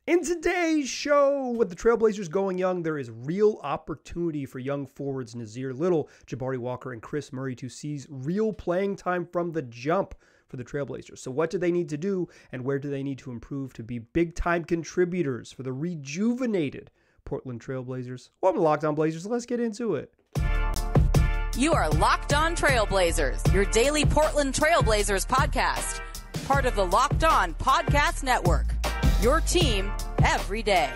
In today's show, with the Trailblazers going young, there is real opportunity for young forwards Nassir Little, Jabari Walker, and Kris Murray to seize real playing time from the jump for the Trailblazers. So what do they need to do, and where do they need to improve to be big-time contributors for the rejuvenated Portland Trailblazers? Welcome to Locked On Blazers. Let's get into it. You are Locked On Trailblazers, your daily Portland Trailblazers podcast. Part of the Locked On Podcast Network. Your team every day.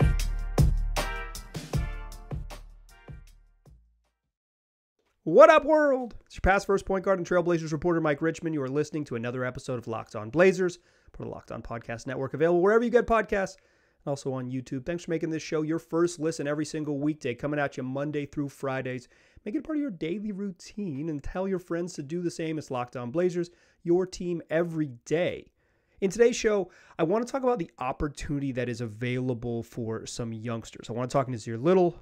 What up, world? It's your past first point guard and Trailblazers reporter, Mike Richmond. You are listening to another episode of Locked On Blazers, part of the Locked On Podcast Network, available wherever you get podcasts, and also on YouTube. Thanks for making this show your first listen every single weekday, coming at you Monday through Fridays. Make it part of your daily routine and tell your friends to do the same. As Locked On Blazers, your team every day. In today's show, I want to talk about the opportunity that is available for some youngsters. I want to talk to Nassir Little,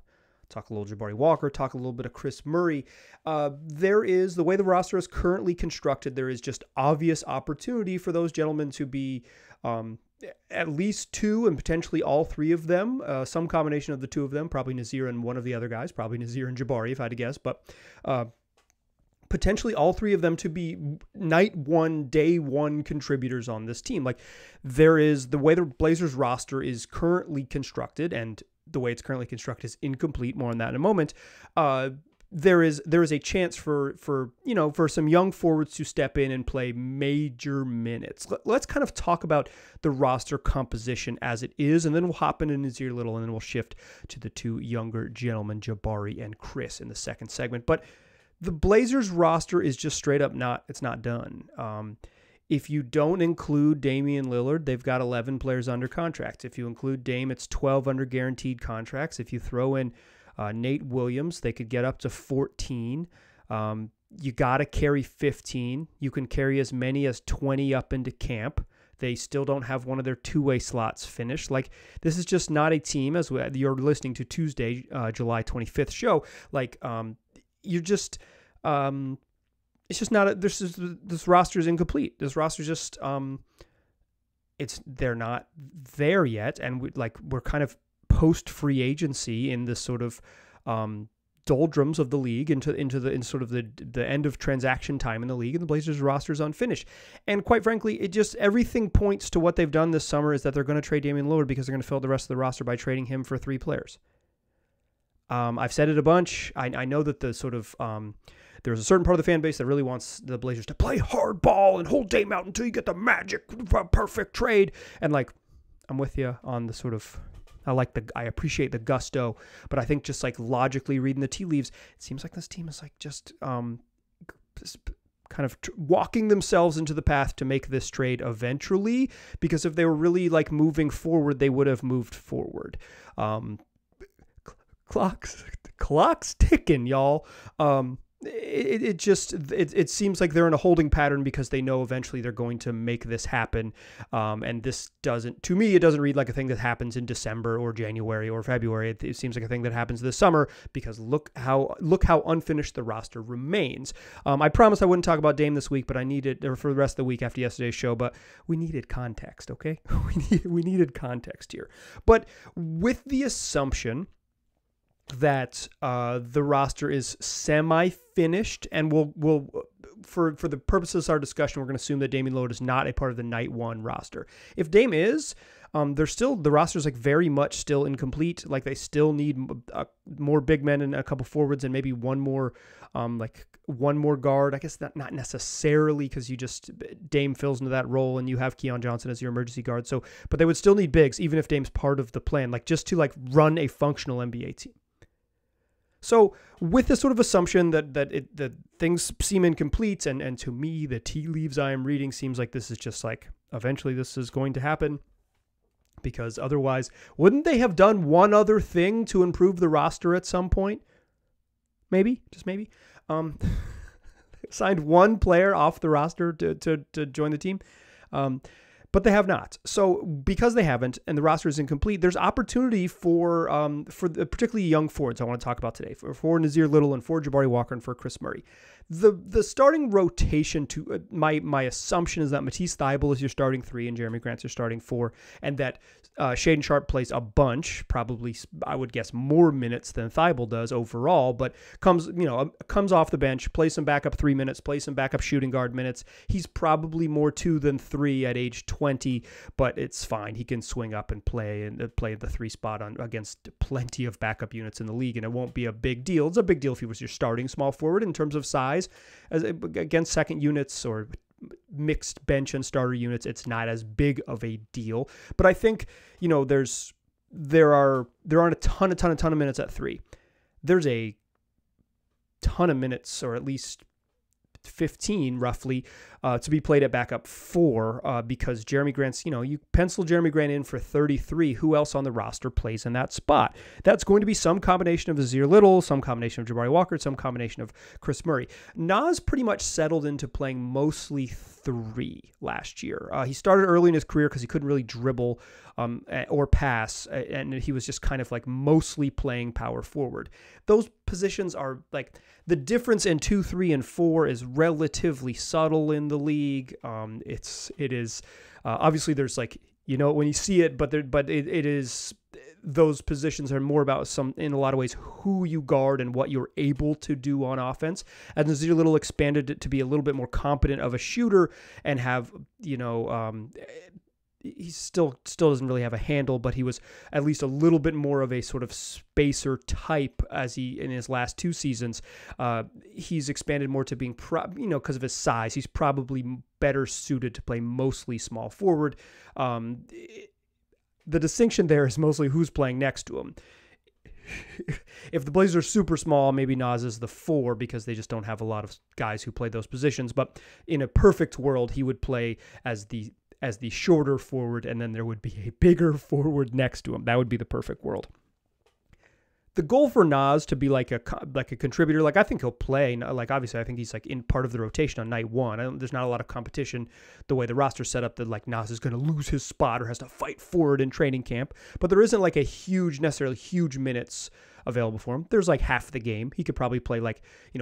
talk a little Jabari Walker, talk a little bit of Kris Murray. There is, the way the roster is currently constructed, there is just obvious opportunity for those gentlemen to be at least two and potentially all three of them, some combination of the two of them, probably Nassir and one of the other guys, probably Nassir and Jabari if I had to guess, but potentially all three of them to be night one, day one contributors on this team. Like, there is, the way the Blazers roster is currently constructed, and the way it's currently constructed is incomplete. More on that in a moment. There is a chance for some young forwards to step in and play major minutes. Let's kind of talk about the roster composition as it is, and then we'll hop into Nassir Little, and then we'll shift to the two younger gentlemen, Jabari and Kris, in the second segment. But the Blazers roster is just straight up it's not done. If you don't include Damian Lillard, they've got 11 players under contract. If you include Dame, it's 12 under guaranteed contracts. If you throw in Nate Williams, they could get up to 14. You got to carry 15. You can carry as many as 20 up into camp. They still don't have one of their two-way slots finished. Like, this is just not a team, as you're listening to Tuesday, July 25th show. Like, you're just, it's just not, this roster is incomplete. This roster just, they're not there yet. And we're kind of post free agency in this sort of, doldrums of the league in sort of the end of transaction time in the league, and the Blazers roster is unfinished. And quite frankly, everything points to what they've done this summer is that they're going to trade Damian Lillard because they're going to fill the rest of the roster by trading him for three players. I've said it a bunch. I know that the sort of there's a certain part of the fan base that really wants the Blazers to play hard ball and hold Dame out until you get the magic perfect trade. And I'm with you on the sort of, I appreciate the gusto, but I think just logically reading the tea leaves, it seems like this team is just kind of walking themselves into the path to make this trade eventually, because if they were really moving forward, they would have moved forward. Clock's ticking, y'all. It seems like they're in a holding pattern because they know eventually they're going to make this happen. And this doesn't read like a thing that happens in December or January or February. It seems like a thing that happens this summer because look how unfinished the roster remains. I promised I wouldn't talk about Dame this week, but I needed, or for the rest of the week after yesterday's show, but we needed context. Okay. We needed context here, but with the assumption that the roster is semi-finished, and we'll for the purposes of our discussion, we're going to assume that Damian Lillard is not a part of the night one roster. If Dame is, the roster's very much still incomplete. They still need more big men and a couple forwards and maybe one more guard. I guess that not necessarily, because Dame fills into that role and you have Keon Johnson as your emergency guard. So, but they would still need bigs even if Dame's part of the plan, just to run a functional NBA team. So with this sort of assumption that things seem incomplete, and to me, the tea leaves I am reading seems like this is just eventually this is going to happen, because otherwise, wouldn't they have done one other thing to improve the roster at some point? Maybe, just maybe. Signed one player off the roster to join the team. But they have not. So because they haven't and the roster is incomplete, there's opportunity for the particularly young forwards I want to talk about today, for Nassir Little and for Jabari Walker and for Kris Murray. The starting rotation, to my assumption is that Matisse Thybulle is your starting 3 and Jeremy Grant's your starting 4, and that Shaedon Sharpe plays a bunch, probably I would guess more minutes than Thybulle does overall, but comes off the bench, plays some backup 3 minutes, plays some backup shooting guard minutes. He's probably more 2 than 3 at age 20, but it's fine. He can swing up and play the 3 spot against plenty of backup units in the league, and it won't be a big deal. It's a big deal if he was your starting small forward in terms of size. Against second units or mixed bench and starter units, it's not as big of a deal. But I think, there aren't a ton of minutes at 3. There's a ton of minutes, or at least 15 roughly, to be played at backup 4, because Jeremy Grant's, you pencil Jeremy Grant in for 33. Who else on the roster plays in that spot? That's going to be some combination of Nassir Little, some combination of Jabari Walker, some combination of Kris Murray. Nas pretty much settled into playing mostly 3 last year. He started early in his career because he couldn't really dribble or pass, and he was just kind of like mostly playing power forward. Those positions are like, the difference in 2, 3, and 4 is relatively subtle in the league. It is obviously there's like, when you see it, but it is, those positions are more about in a lot of ways who you guard and what you're able to do on offense. As Nassir Little expanded it to be a little bit more competent of a shooter and have, he still doesn't really have a handle, but he was at least a little bit more of a sort of spacer type in his last 2 seasons. He's expanded more to being, because of his size, he's probably better suited to play mostly small forward. The distinction there is mostly who's playing next to him. If the Blazers are super small, maybe Nas is the 4 because they just don't have a lot of guys who play those positions. But in a perfect world, he would play as the shorter forward, and then there would be a bigger forward next to him. That would be the perfect world. The goal for Nas to be like a contributor, I think he'll play. Obviously, I think he's in part of the rotation on night 1. There's not a lot of competition the way the roster's set up that Nas is going to lose his spot or has to fight for it in training camp. But there isn't necessarily huge minutes available for him. There's half the game. He could probably play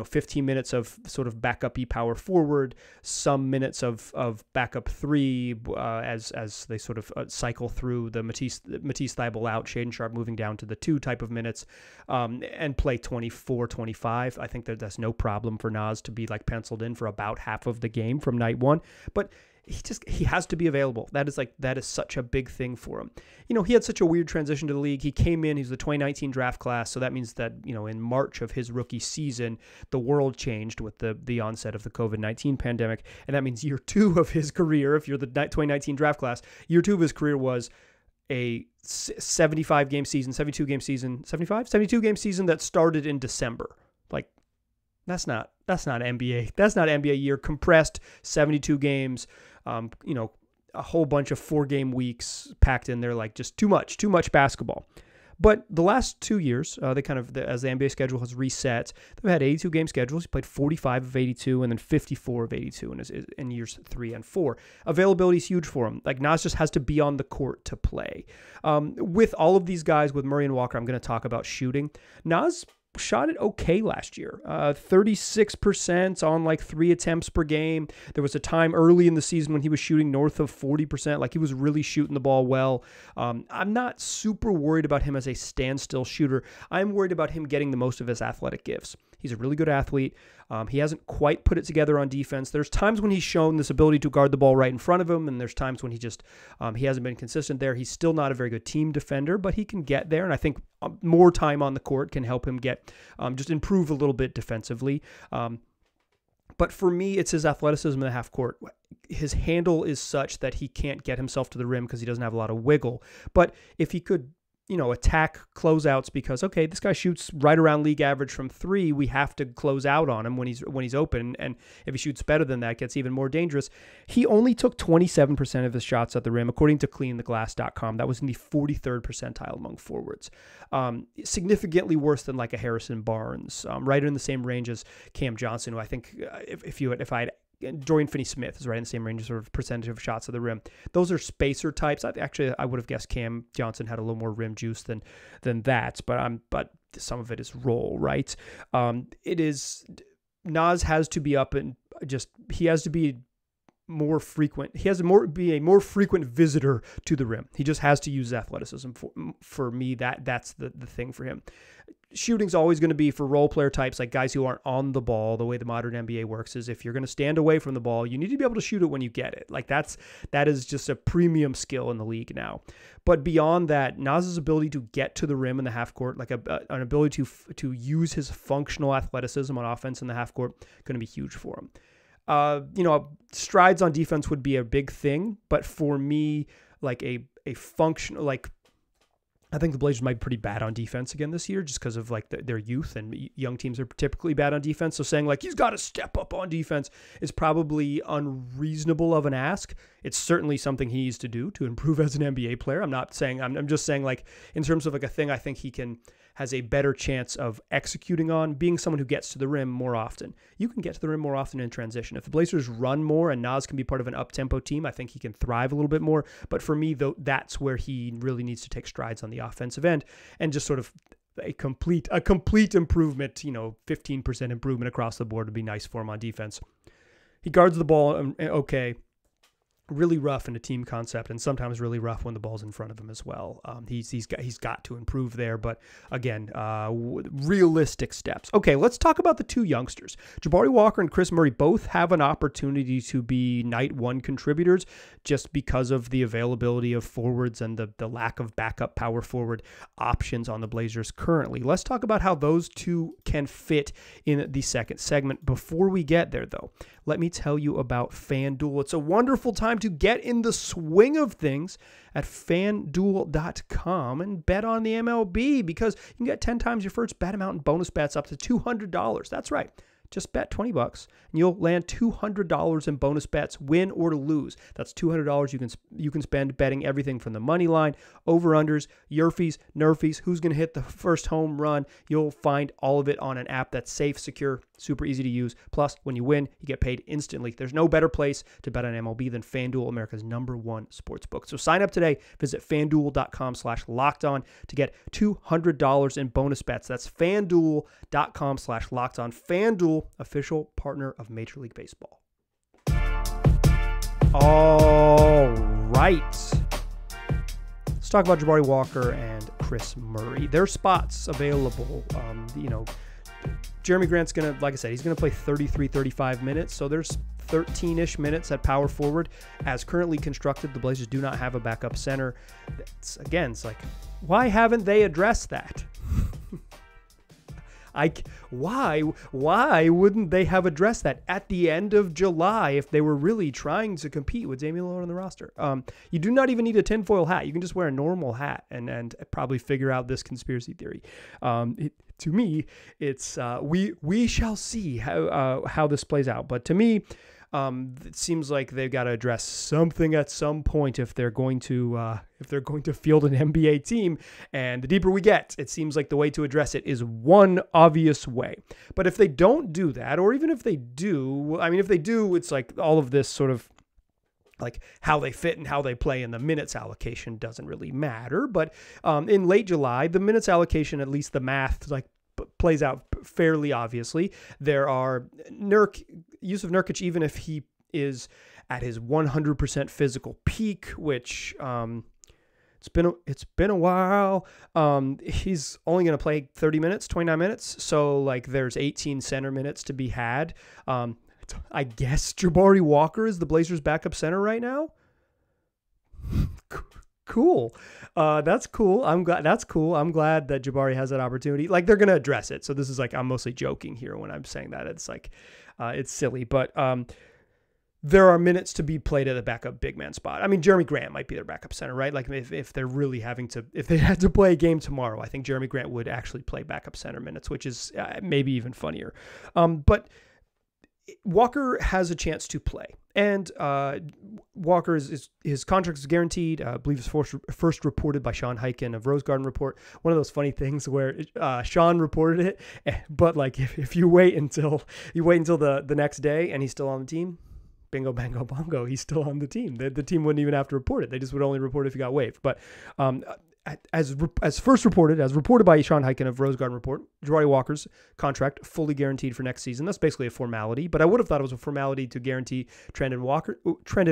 15 minutes of sort of backup-y power forward, some minutes of backup 3 as they sort of cycle through the Matisse Thybulle out, Shaedon Sharpe moving down to the 2 type of minutes, and play 24, 25. I think that's no problem for Nas to be penciled in for about half of the game from night 1. But he has to be available. That is such a big thing for him. He had such a weird transition to the league. He came in, he's the 2019 draft class, so that means that, in March of his rookie season, the world changed with the onset of the COVID-19 pandemic, and that means year 2 of his career, if you're the 2019 draft class, year 2 of his career was a 75-game season, 72-game season, 72-game season that started in December. That's not NBA. That's not NBA year. Compressed 72 games, a whole bunch of 4-game weeks packed in there, just too much basketball. But the last 2 years, they as the NBA schedule has reset, they've had 82-game schedules. He played 45 of 82 and then 54 of 82 in years 3 and 4. Availability is huge for him. Nas just has to be on the court to play. With all of these guys, with Murray and Walker, I'm going to talk about shooting. Nas shot it okay last year, 36% on 3 attempts per game. There was a time early in the season when he was shooting north of 40%. He was really shooting the ball well. I'm not super worried about him as a standstill shooter. I'm worried about him getting the most of his athletic gifts. He's a really good athlete. He hasn't quite put it together on defense. There's times when he's shown this ability to guard the ball right in front of him, and there's times when he hasn't been consistent there. He's still not a very good team defender, but he can get there, and I think more time on the court can help him get just improve a little bit defensively. But for me, it's his athleticism in the half court. His handle is such that he can't get himself to the rim because he doesn't have a lot of wiggle. But if he could attack closeouts because, okay, this guy shoots right around league average from 3, we have to close out on him when he's open. And if he shoots better than that, it gets even more dangerous. He only took 27% of his shots at the rim, according to cleantheglass.com. That was in the 43rd percentile among forwards. Significantly worse than a Harrison Barnes, right in the same range as Cam Johnson, who I think if I had Dorian Finney-Smith is right in the same range, sort of percentage of shots at the rim. Those are spacer types. I would have guessed Cam Johnson had a little more rim juice than that, but some of it is roll, right? It is, Nas has to be up and he has to be more frequent. He has to be a more frequent visitor to the rim. He just has to use athleticism. For me, that's the thing for him. Shooting's always going to be for role player types, like guys who aren't on the ball. The way the modern NBA works is if you're going to stand away from the ball, you need to be able to shoot it when you get it. Like that is just a premium skill in the league now. But beyond that, Nas's ability to get to the rim in the half court, like an ability to use his functional athleticism on offense in the half court, going to be huge for him. Strides on defense would be a big thing, but for me, like a functional, like, I think the Blazers might be pretty bad on defense again this year just because of like their youth, and young teams are typically bad on defense. So saying like he's got to step up on defense is probably unreasonable of an ask. It's certainly something he needs to do to improve as an NBA player. I'm just saying like in terms of like a thing I think he has a better chance of executing on, being someone who gets to the rim more often. You can get to the rim more often in transition. If the Blazers run more and Nas can be part of an up-tempo team, I think he can thrive a little bit more. But for me, though, that's where he really needs to take strides on the offensive end and just sort of a complete improvement, 15% improvement across the board would be nice for him on defense. He guards the ball okay. Really rough in a team concept, and sometimes really rough when the ball's in front of him as well. He's got to improve there, but again, realistic steps. Okay, let's talk about the two youngsters. Jabari Walker and Kris Murray both have an opportunity to be night one contributors just because of the availability of forwards and the lack of backup power forward options on the Blazers currently. Let's talk about how those two can fit in the second segment. Before we get there, though, let me tell you about FanDuel. It's a wonderful time to get in the swing of things at FanDuel.com and bet on the MLB because you can get 10 times your first bet amount in bonus bets up to $200. That's right. Just bet $20 and you'll land $200 in bonus bets, win or to lose. That's $200 you can spend betting everything from the money line, over-unders, Yerfies, Nerfies, who's going to hit the first home run. You'll find all of it on an app that's safe, secure, super easy to use. Plus, when you win, you get paid instantly. There's no better place to bet on MLB than FanDuel, America's #1 sportsbook. So sign up today. Visit FanDuel.com/lockedon to get $200 in bonus bets. That's FanDuel.com/lockedon. FanDuel, official partner of Major League Baseball. All right. Let's talk about Jabari Walker and Kris Murray. Their spots available. Jeremy Grant's going to, like I said, he's going to play 33, 35 minutes. So there's 13-ish minutes at power forward. As currently constructed, the Blazers do not have a backup center. It's like, why haven't they addressed that? Why wouldn't they have addressed that at the end of July if they were really trying to compete with Damian Lillard on the roster? You do not even need a tinfoil hat. You can just wear a normal hat and probably figure out this conspiracy theory. To me, it's we shall see how this plays out. But to me, it seems like they've got to address something at some point if they're going to field an NBA team. And the deeper we get, it seems like the way to address it is one obvious way. But if they don't do that, or even if they do, if they do, it's like all of this sort of like how they fit and how they play in the minutes allocation doesn't really matter. But in late July, the minutes allocation, at least the math, plays out fairly obviously. There are Yusuf Nurkic, even if he is at his 100% physical peak, which it's been a while. He's only going to play 30 minutes, 29 minutes. So like there's 18 center minutes to be had. I guess Jabari Walker is the Blazers' backup center right now. Cool. That's cool. I'm glad that Jabari has that opportunity. Like they're going to address it. So this is like, I'm mostly joking here when I'm saying that. It's like, it's silly, but there are minutes to be played at the backup big man spot. Jeremy Grant might be their backup center, right? Like if they're really if they had to play a game tomorrow, I think Jeremy Grant would actually play backup center minutes, which is maybe even funnier. But Walker has a chance to play, and Walker his contract is guaranteed. I believe it's first reported by Sean Highkin of Rose Garden Report. One of those funny things where Sean reported it, but like if you wait until the next day and he's still on the team, bingo, bango, bongo, he's still on the team. The team wouldn't even have to report it. They just would only report if he got waived. But as reported by Sean Highkin of Rose Garden Report, Jabari Walker's contract fully guaranteed for next season. That's basically a formality, but I would have thought it was a formality to guarantee Trendon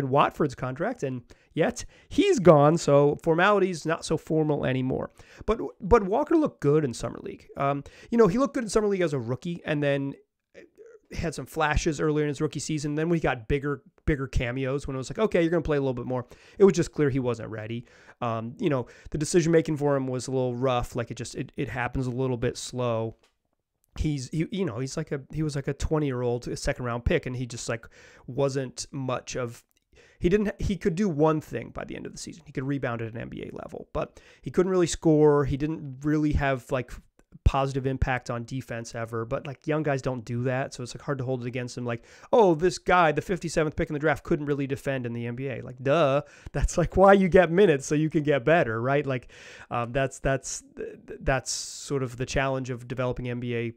Watford's contract, and yet he's gone, so formality's not so formal anymore. But Walker looked good in Summer League. He looked good in Summer League as a rookie, and then had some flashes earlier in his rookie season. Then we got bigger cameos when it was like, okay, you're going to play a little bit more. It was just clear he wasn't ready. The decision making for him was a little rough. Like it happens a little bit slow. He was like a 20-year-old second round pick, and he just like wasn't much of. He could do one thing by the end of the season. He could rebound at an NBA level, but he couldn't really score. He didn't really have like positive impact on defense ever, but like young guys don't do that, so it's like hard to hold it against him. Like, oh, this guy, the 57th pick in the draft, couldn't really defend in the NBA. Like, duh, that's like why you get minutes, so you can get better, right? Like, that's sort of the challenge of developing NBA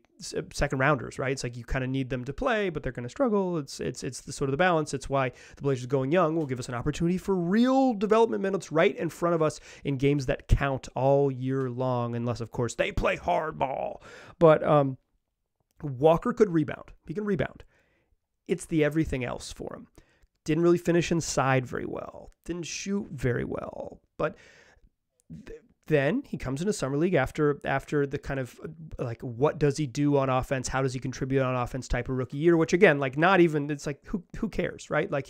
second rounders, right? It's like you kind of need them to play, but they're going to struggle. It's the sort of the balance. It's why the Blazers going young will give us an opportunity for real development minutes right in front of us in games that count all year long, unless of course they play hard ball. But Walker could rebound. He can rebound. It's the everything else for him. Didn't really finish inside very well. Didn't shoot very well. But then he comes into Summer League after the kind of like, what does he do on offense? How does he contribute on offense type of rookie year? Which again, like not even, it's like, who cares, right? Like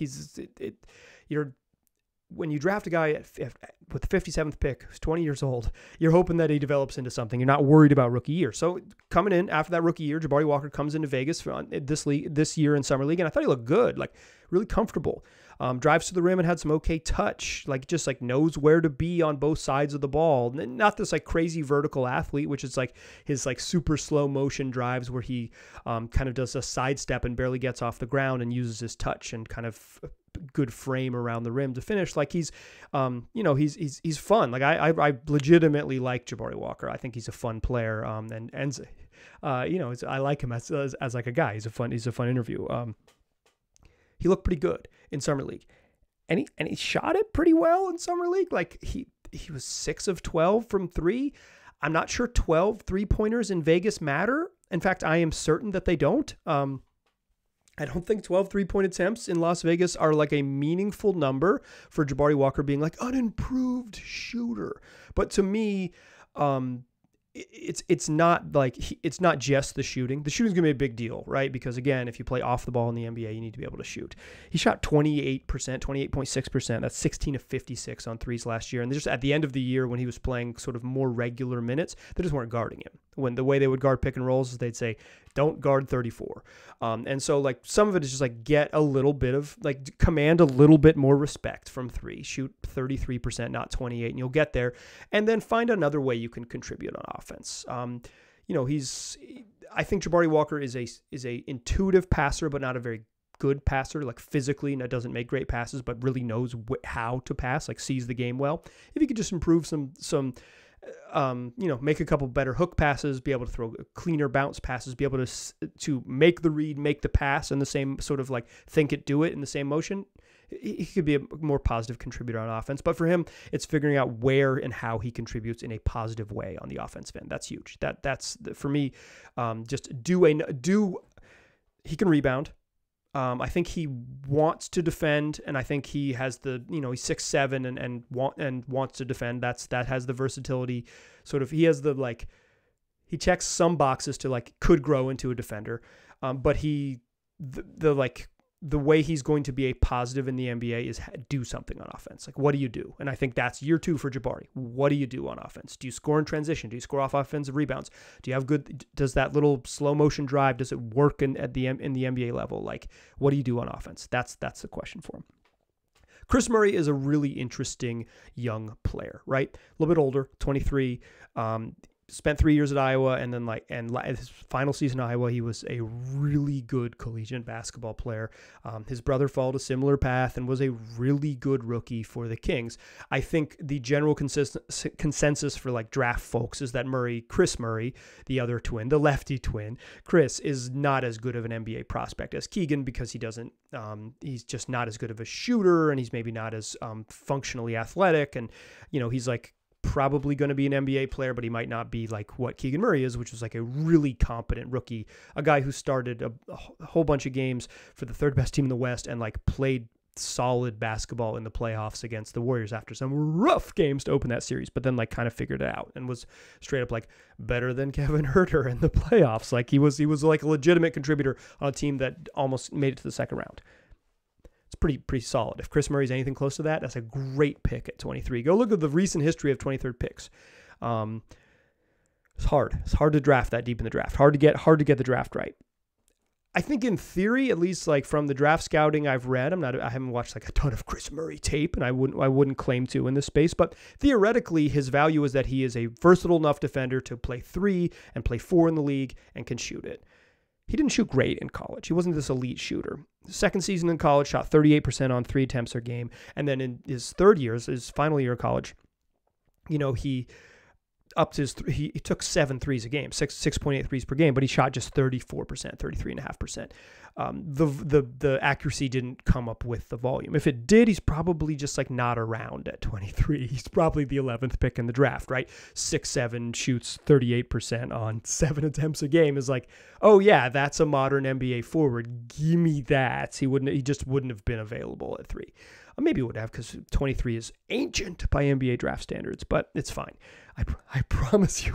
when you draft a guy with the 57th pick who's 20 years old, you're hoping that he develops into something. You're not worried about rookie year. So coming in after that rookie year, Jabari Walker comes into Vegas for this year in Summer League, and I thought he looked good, like really comfortable. Drives to the rim and had some okay touch, like just like knows where to be on both sides of the ball. Not this like crazy vertical athlete, which is like his like super slow motion drives where he kind of does a sidestep and barely gets off the ground and uses his touch and kind of good frame around the rim to finish. Like he's fun. Like I legitimately like Jabari Walker. I think he's a fun player. I like him as like a guy. He's a fun interview. He looked pretty good in Summer League, and he shot it pretty well in Summer League. Like he was 6 of 12 from 3. I'm not sure 12 3-pointers in Vegas matter. In fact, I am certain that they don't. I don't think 12 3-point attempts in Las Vegas are like a meaningful number for Jabari Walker being like an improved shooter. But to me, it's not like it's not just the shooting. The shooting's gonna be a big deal, right? Because again, if you play off the ball in the NBA, you need to be able to shoot. He shot 28.6%. That's 16 of 56 on threes last year. And just at the end of the year when he was playing sort of more regular minutes, they just weren't guarding him. When the way they would guard pick and rolls is they'd say, don't guard 34. And so like some of it is just like get a little bit of like command a little bit more respect from 3. Shoot 33%, not 28, and you'll get there. And then find another way you can contribute on offense. I think Jabari Walker is a intuitive passer, but not a very good passer. Like physically, doesn't make great passes, but really knows how to pass. Like sees the game well. If he could just improve some. Make a couple better hook passes, be able to throw cleaner bounce passes, be able to make the read, make the pass in the same sort of like think it, do it in the same motion. He could be a more positive contributor on offense. But for him, it's figuring out where and how he contributes in a positive way on the offensive end. That's huge. That's for me. Just he can rebound. I think he wants to defend, and I think he has he's 6'7" and wants to defend. That has the versatility. Sort of, he has he checks some boxes to could grow into a defender, but the way he's going to be a positive in the NBA is do something on offense. Like, what do you do? And I think that's year 2 for Jabari. What do you do on offense? Do you score in transition? Do you score off offensive rebounds? Do you have does that little slow motion drive, does it work in the NBA level? Like, what do you do on offense? That's the question for him. Kris Murray is a really interesting young player, right? A little bit older, 23. spent 3 years at Iowa, and then his final season at Iowa, he was a really good collegiate basketball player. His brother followed a similar path and was a really good rookie for the Kings. I think the general consensus for like draft folks is that Kris Murray, the other twin, the lefty twin, Kris, is not as good of an NBA prospect as Keegan because he's just not as good of a shooter, and he's maybe not as functionally athletic, and he's like probably going to be an NBA player, but he might not be like what Keegan Murray is, which was like a really competent rookie, a guy who started a whole bunch of games for the third best team in the West and like played solid basketball in the playoffs against the Warriors after some rough games to open that series, but then like kind of figured it out and was straight up like better than Kevin Huerter in the playoffs. Like he was like a legitimate contributor on a team that almost made it to the second round. It's pretty solid. If Kris Murray's anything close to that, that's a great pick at 23. Go look at the recent history of 23rd picks. It's hard. It's hard to draft that deep in the draft. Hard to get the draft right. I think in theory, at least like from the draft scouting I've read, I haven't watched like a ton of Kris Murray tape, and I wouldn't claim to in this space, but theoretically his value is that he is a versatile enough defender to play 3 and play 4 in the league and can shoot it. He didn't shoot great in college. He wasn't this elite shooter. Second season in college, shot 38% on 3 attempts per game. And then in his third year, his final year of college, he upped he took 7 threes a game, 6.8 threes per game, but he shot just 34%, 33.5%. The accuracy didn't come up with the volume. If it did, he's probably just like not around at 23. He's probably the 11th pick in the draft, right? 6'7", shoots 38% on 7 attempts a game is like, oh yeah, that's a modern NBA forward. Give me that. He just wouldn't have been available at 3. Maybe it would have, because 23 is ancient by NBA draft standards, but it's fine. I promise you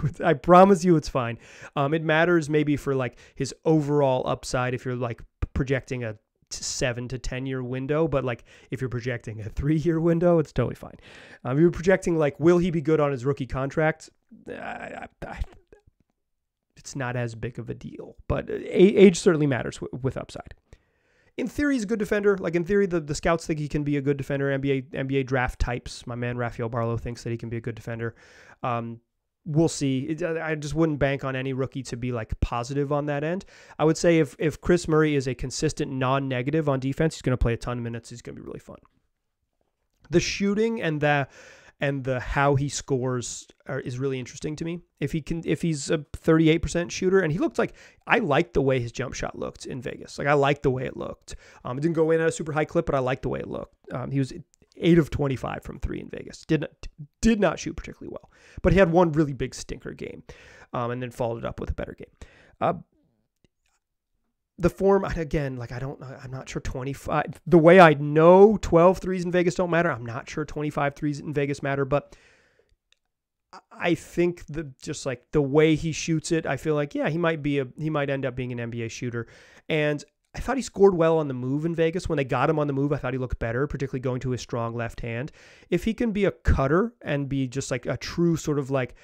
it's fine. It matters maybe for like his overall upside if you're like projecting a 7 to 10 year window, but like if you're projecting a 3-year window, it's totally fine. If you're projecting like, will he be good on his rookie contract? It's not as big of a deal, but age certainly matters with upside. In theory, he's a good defender. Like in theory, the scouts think he can be a good defender. NBA draft types. My man Rafael Barlow thinks that he can be a good defender. We'll see. I just wouldn't bank on any rookie to be like positive on that end. I would say if Kris Murray is a consistent non-negative on defense, he's going to play a ton of minutes. He's going to be really fun. The shooting and the how he scores is really interesting to me. If he's a 38% shooter, and he looked like, I liked the way his jump shot looked in Vegas. Like I liked the way it looked. It didn't go in at a super high clip, but I liked the way it looked. He was 8 of 25 from 3 in Vegas. Did not shoot particularly well, but he had one really big stinker game, and then followed it up with a better game. The form, again, like I'm not sure 25, the way I know 12 threes in Vegas don't matter, I'm not sure 25 threes in Vegas matter, but I think just like the way he shoots it, I feel like, yeah, he might end up being an NBA shooter. And I thought he scored well on the move in Vegas. When they got him on the move, I thought he looked better, particularly going to his strong left hand. If he can be a cutter and be just like a true sort of like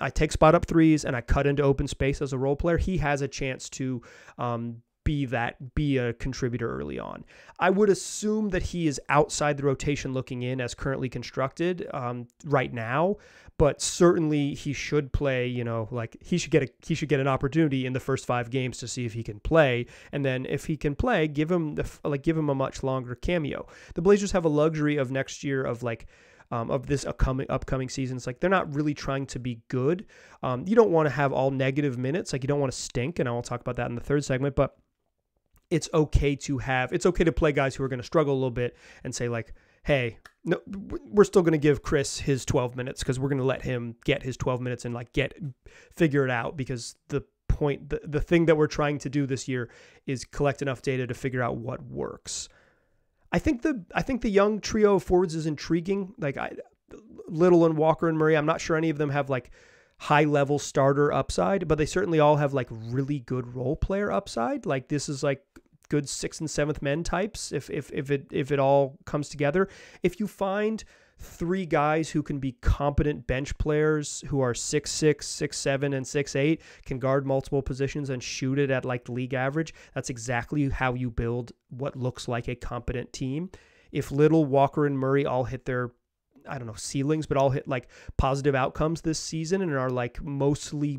I take spot up threes and I cut into open space as a role player, he has a chance to be a contributor early on. I would assume that he is outside the rotation looking in as currently constructed right now, but certainly he should play, like he should get an opportunity in the first 5 games to see if he can play. And then if he can play, give him a much longer cameo. The Blazers have a luxury of next year of this upcoming season. It's like they're not really trying to be good. You don't want to have all negative minutes. Like you don't want to stink. And I will talk about that in the third segment, but it's okay to play guys who are going to struggle a little bit and say like, hey, no, we're still going to give Kris his 12 minutes because we're going to let him get his 12 minutes and like figure it out, because the thing that we're trying to do this year is collect enough data to figure out what works. I think the young trio of forwards is intriguing. Like Little and Walker and Murray, I'm not sure any of them have like high level starter upside, but they certainly all have like really good role player upside. Like this is like good 6th and 7th men types if it all comes together. If you find 3 guys who can be competent bench players who are 6'6", 6'7", and 6'8", can guard multiple positions and shoot it at like league average, that's exactly how you build what looks like a competent team. If Little, Walker, and Murray all hit their I don't know, ceilings, but all hit like positive outcomes this season and are like mostly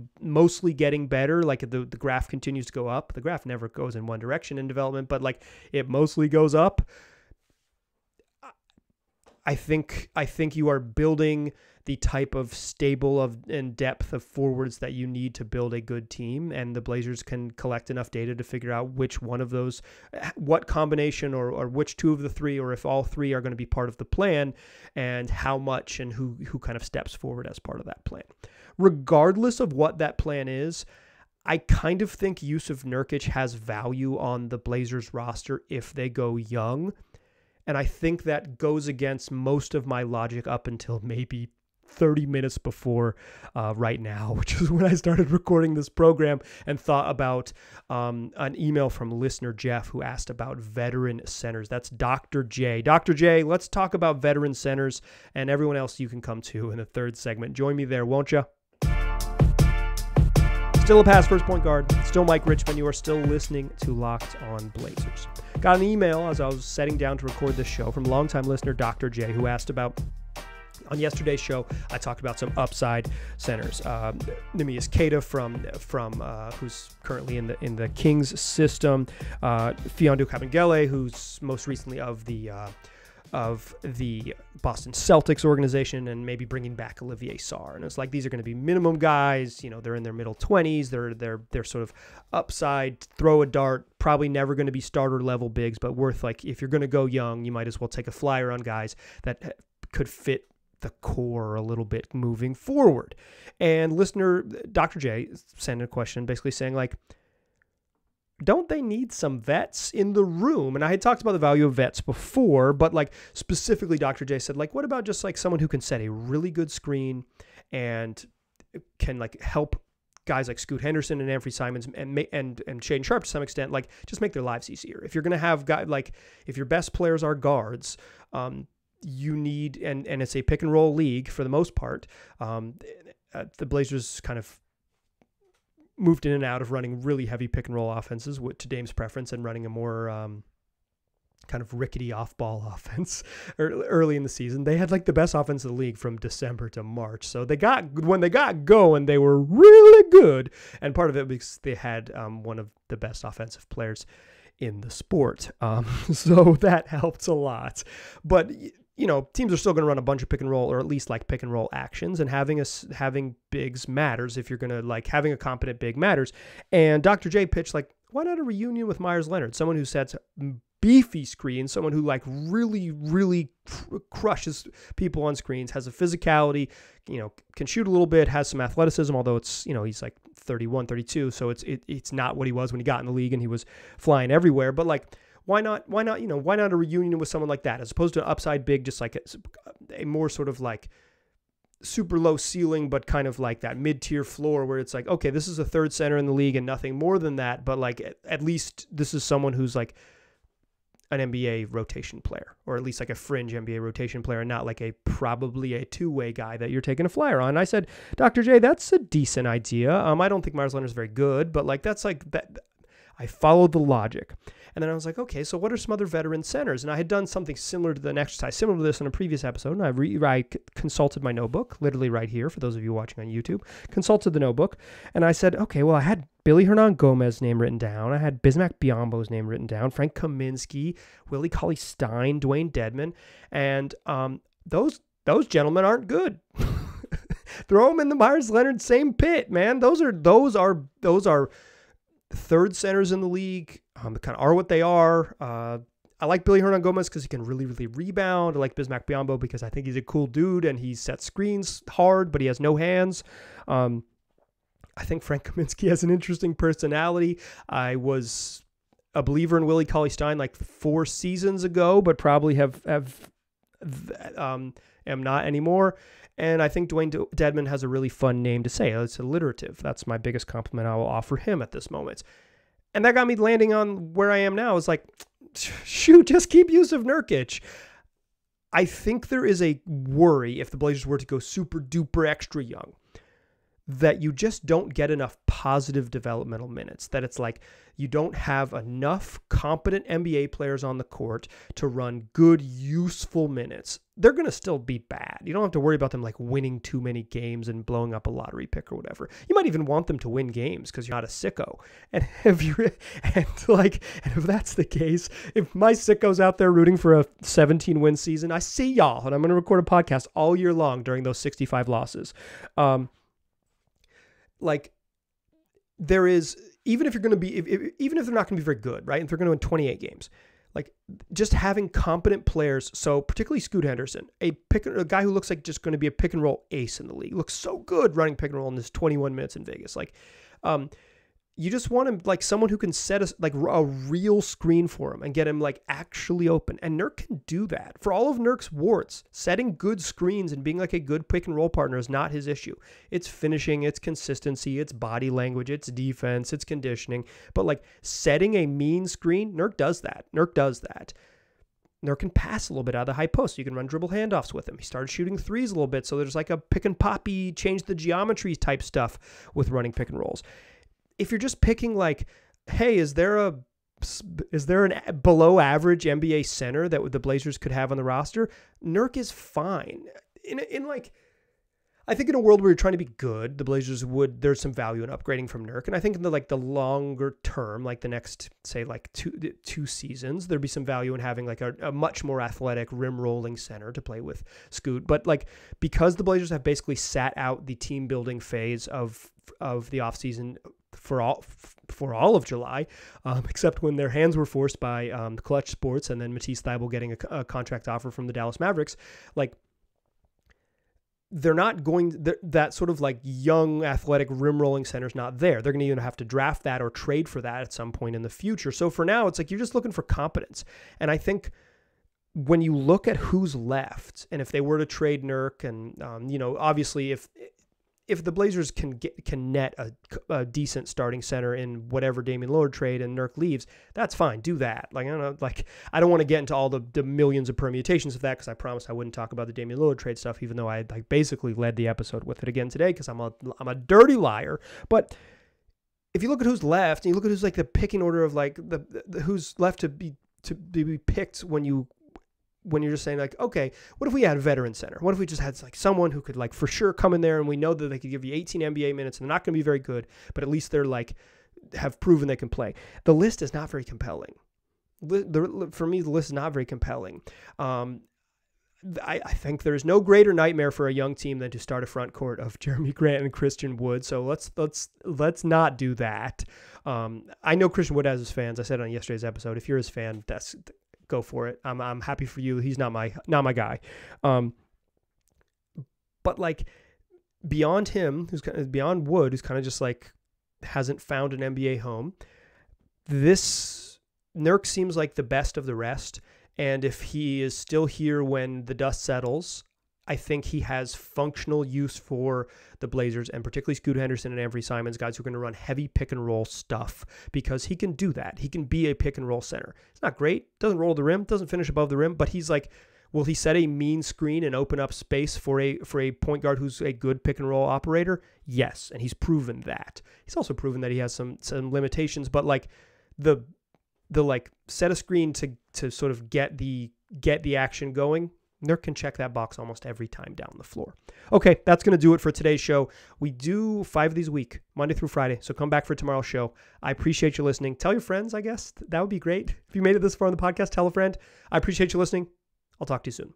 getting better. Like the graph continues to go up. The graph never goes in one direction in development, but like it mostly goes up. I think you are building the type of stable and depth of forwards that you need to build a good team, and the Blazers can collect enough data to figure out which one of those, what combination or which two of the three, or if all three are going to be part of the plan, and how much and who kind of steps forward as part of that plan. Regardless of what that plan is, I kind of think Jusuf Nurkic has value on the Blazers roster if they go young. And I think that goes against most of my logic up until maybe 30 minutes before right now, which is when I started recording this program and thought about an email from listener Jeff who asked about veteran centers. That's Dr. J. Dr. J, let's talk about veteran centers, and everyone else you can come to in the third segment. Join me there, won't you? Still a pass first point guard. Still Mike Richmond. You are still listening to Locked On Blazers. Got an email as I was setting down to record this show from longtime listener Dr. J, who asked about, on yesterday's show, I talked about some upside centers. Neemias Queta from who's currently in the Kings system. Fiondu Kabengele, who's most recently of the Boston Celtics organization, and maybe bringing back Olivier Sarr. And it's like, these are going to be minimum guys, they're in their middle 20s. They're sort of upside, throw a dart, probably never going to be starter level bigs, but worth, like, if you're going to go young, you might as well take a flyer on guys that could fit the core a little bit moving forward. And listener Dr. J sent a question basically saying, like, don't they need some vets in the room? And I had talked about the value of vets before, but like specifically Dr. J said, like, what about just like someone who can set a really good screen and can like help guys like Scoot Henderson and Anthony Simons and Shaedon Sharpe to some extent, like just make their lives easier. If you're going to have guys like, if your best players are guards, you need, and it's a pick and roll league for the most part. The Blazers kind of moved in and out of running really heavy pick and roll offenses to Dame's preference, and running a more kind of rickety off-ball offense early in the season. They had like the best offense in the league from December to March. So when they got going, they were really good. And part of it because they had one of the best offensive players in the sport. So that helped a lot. But teams are still going to run a bunch of pick and roll, or at least like pick and roll actions, and having bigs matters. If you're going to like having a competent big matters. And Dr. J pitched like, why not a reunion with Myers Leonard? Someone who sets beefy screens, someone who like really, really crushes people on screens, has a physicality, can shoot a little bit, has some athleticism, although it's, he's like 31, 32. So it's not what he was when he got in the league and he was flying everywhere. But like, why not a reunion with someone like that, as opposed to an upside big, just like a more sort of like super low ceiling, but kind of like that mid-tier floor where it's like, okay, this is a third center in the league and nothing more than that. But like, at least this is someone who's like an NBA rotation player, or at least like a fringe NBA rotation player, and not like probably a two-way guy that you're taking a flyer on. And I said, Dr. J, that's a decent idea. I don't think Myers Leonard's very good, but like, that's like that. I followed the logic. And then I was like, okay, so what are some other veteran centers? And I had done something similar to an exercise, similar to this in a previous episode. And I consulted my notebook, literally right here, for those of you watching on YouTube, consulted the notebook. And I said, okay, well, I had Billy Hernan-Gomez's name written down. I had Bismack Biyombo's name written down, Frank Kaminsky, Willie Cauley-Stein, Dwayne Dedmon. And those gentlemen aren't good. Throw them in the Myers Leonard same pit, man. Those are third centers in the league. They kind of are what they are. I like Billy Hernan-Gomez because he can really, really rebound. I like Bismack Biyombo because I think he's a cool dude and he sets screens hard, but he has no hands. I think Frank Kaminsky has an interesting personality. I was a believer in Willie Cauley-Stein like 4 seasons ago, but probably am not anymore. And I think Dwayne Dedmon has a really fun name to say. It's alliterative. That's my biggest compliment I will offer him at this moment. And that got me landing on where I am now. It's like, shoot, just keep Jusuf Nurkic. I think there is a worry if the Blazers were to go super duper extra young that you just don't get enough positive developmental minutes, that it's like you don't have enough competent NBA players on the court to run good, useful minutes. They're going to still be bad. You don't have to worry about them like winning too many games and blowing up a lottery pick or whatever. You might even want them to win games because you're not a sicko. And if that's the case, if my sicko's out there rooting for a 17-win season, I see y'all, and I'm going to record a podcast all year long during those 65 losses. There is, even if you're going to be, even if they're not going to be very good, right? If they're going to win 28 games, like just having competent players. So particularly Scoot Henderson, a guy who looks like just going to be a pick and roll ace in the league, looks so good running pick and roll in this 21 minutes in Vegas. You just want him like someone who can set a real screen for him and get him like actually open. And Nurk can do that. For all of Nurk's warts, setting good screens and being like a good pick and roll partner is not his issue. It's finishing, it's consistency, it's body language, it's defense, it's conditioning. But like setting a mean screen, Nurk does that. Nurk can pass a little bit out of the high post. You can run dribble handoffs with him. He started shooting threes a little bit. So there's like a pick and poppy, change the geometry type stuff with running pick and rolls. If you're just picking like, hey, is there an below average NBA center that the Blazers could have on the roster? Nurk is fine. I think in a world where you're trying to be good, the Blazers there's some value in upgrading from Nurk. And I think in the longer term, like the next, say like two seasons, there'd be some value in having like a much more athletic rim rolling center to play with Scoot. But like, because the Blazers have basically sat out the team building phase of the offseason for all of July, except when their hands were forced by Clutch Sports and then Matisse Thybulle getting a contract offer from the Dallas Mavericks. Like, they're not going, that sort of like young athletic rim rolling center's not there. They're going to either have to draft that or trade for that at some point in the future. So for now, it's like you're just looking for competence. And I think when you look at who's left, and if they were to trade Nurk, and obviously if the Blazers can net a decent starting center in whatever Damian Lillard trade and Nurk leaves, that's fine. Do that. Like, I don't want to get into all the millions of permutations of that, because I promised I wouldn't talk about the Damian Lillard trade stuff, even though I basically led the episode with it again today, because I'm a dirty liar. But if you look at who's left, and you look at who's like the picking order of like the who's left to be picked when you're just saying like, okay, what if we had a veteran center? What if we just had like someone who could like for sure come in there, and we know that they could give you 18 NBA minutes and they're not going to be very good, but at least they're like have proven they can play. The list is not very compelling. For me, the list is not very compelling. I think there's no greater nightmare for a young team than to start a front court of Jeremy Grant and Christian Wood. So let's not do that. I know Christian Wood has his fans. I said on yesterday's episode, if you're his fan, go for it. I'm happy for you. He's not my guy. But like beyond him, beyond Wood, who's kind of just like hasn't found an NBA home, this Nurk seems like the best of the rest. And if he is still here when the dust settles, I think he has functional use for the Blazers, and particularly Scoot Henderson and Avery Simons, guys who are going to run heavy pick and roll stuff, because he can do that. He can be a pick and roll center. It's not great. Doesn't roll the rim, doesn't finish above the rim, but he's like, will he set a mean screen and open up space for a point guard who's a good pick and roll operator? Yes, and he's proven that. He's also proven that he has some limitations, but like the like set a screen to sort of get the action going, Nurk can check that box almost every time down the floor. Okay, that's going to do it for today's show. We do 5 of these a week, Monday through Friday, so come back for tomorrow's show. I appreciate you listening. Tell your friends, I guess. That would be great. If you made it this far on the podcast, tell a friend. I appreciate you listening. I'll talk to you soon.